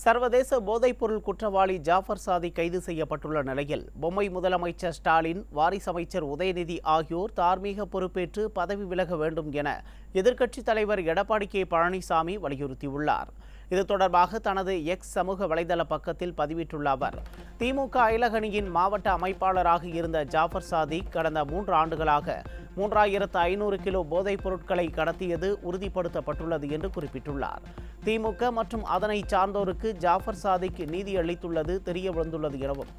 சர்வதேச போதைப்பொருள் குற்றவாளி ஜாஃபர் சாதிக் கைது செய்யப்பட்டுள்ள நிலையில் பொம்மை முதலமைச்சர் ஸ்டாலின், வாரிசு அமைச்சர் உதயநிதி ஆகியோர் தார்மீக பொறுப்பேற்று பதவி விலக வேண்டும் என எதிர்க்கட்சித் தலைவர் எடப்பாடி கே பழனிசாமி வலியுறுத்தியுள்ளார். இது தொடர்பாக தனது எக்ஸ் சமூக வலைதள பக்கத்தில் பதிவிட்டுள்ள அவர், திமுக அயலகணியின் மாவட்ட அமைப்பாளராக இருந்த ஜாஃபர் சாதிக் கடந்த 3 ஆண்டுகளாக 3500 கிலோ போதைப் பொருட்களை கடத்தியது உறுதிப்படுத்தப்பட்டுள்ளது என்று குறிப்பிட்டுள்ளார். திமுக மற்றும் அதனை சார்ந்தோருக்கு ஜாஃபர் சாதிக் நீதி அளித்துள்ளது தெரிய வந்துள்ளது எனவும்,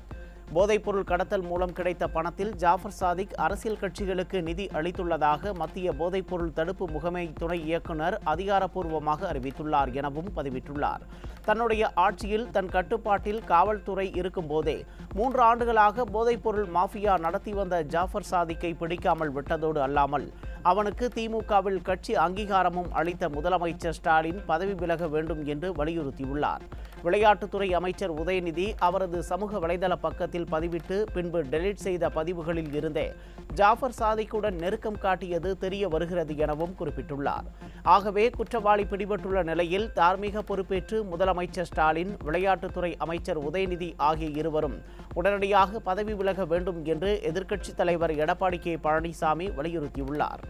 போதைப்பொருள் கடத்தல் மூலம் கிடைத்த பணத்தில் ஜாஃபர் சாதிக் அரசியல் கட்சிகளுக்கு நிதி அளித்துள்ளதாக மத்திய போதைப்பொருள் தடுப்பு முகமை துணை இயக்குநர் அதிகாரப்பூர்வமாக அறிவித்துள்ளார் எனவும் பதிவிட்டுள்ளார். தன்னுடைய ஆட்சியில் தன் கட்டுப்பாட்டில் காவல்துறை இருக்கும்போதே 3 ஆண்டுகளாக போதைப்பொருள் மாஃபியா நடத்தி வந்த ஜாஃபர் சாதிக்கை பிடிக்காமல் விட்டதோடு அல்லாமல் அவனுக்கு திமுகவில் கட்சி அங்கீகாரமும் அளித்த முதலமைச்சர் ஸ்டாலின் பதவி விலக வேண்டும் என்று வலியுறுத்தியுள்ளார். விளையாட்டுத்துறை அமைச்சர் உதயநிதி அவரது சமூக வலைதள பக்கத்தில் பதிவிட்டு பின்பு டெலீட் செய்த பதிவுகளில் இருந்தே ஜாஃபர் சாதிக்குடன் நெருக்கம் காட்டியது தெரிய வருகிறது எனவும் குறிப்பிட்டுள்ளார். ஆகவே குற்றவாளி பிடிபட்டுள்ள நிலையில் தார்மீக பொறுப்பேற்று முதலமைச்சர் ஸ்டாலின், விளையாட்டுத்துறை அமைச்சர் உதயநிதி ஆகிய இருவரும் உடனடியாக பதவி விலக வேண்டும் என்று எதிர்க்கட்சித் தலைவர் எடப்பாடி கே பழனிசாமி வலியுறுத்தியுள்ளார்.